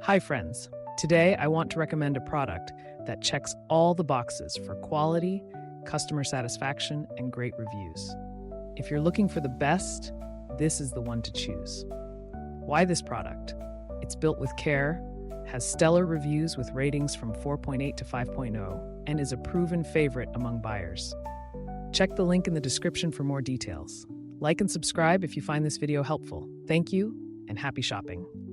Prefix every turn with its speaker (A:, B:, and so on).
A: Hi, friends. Today, I want to recommend a product that checks all the boxes for quality, customer satisfaction, and great reviews. If you're looking for the best, this is the one to choose. Why this product? It's built with care, has stellar reviews with ratings from 4.8 to 5.0, and is a proven favorite among buyers. Check the link in the description for more details. Like and subscribe if you find this video helpful. Thank you, and happy shopping.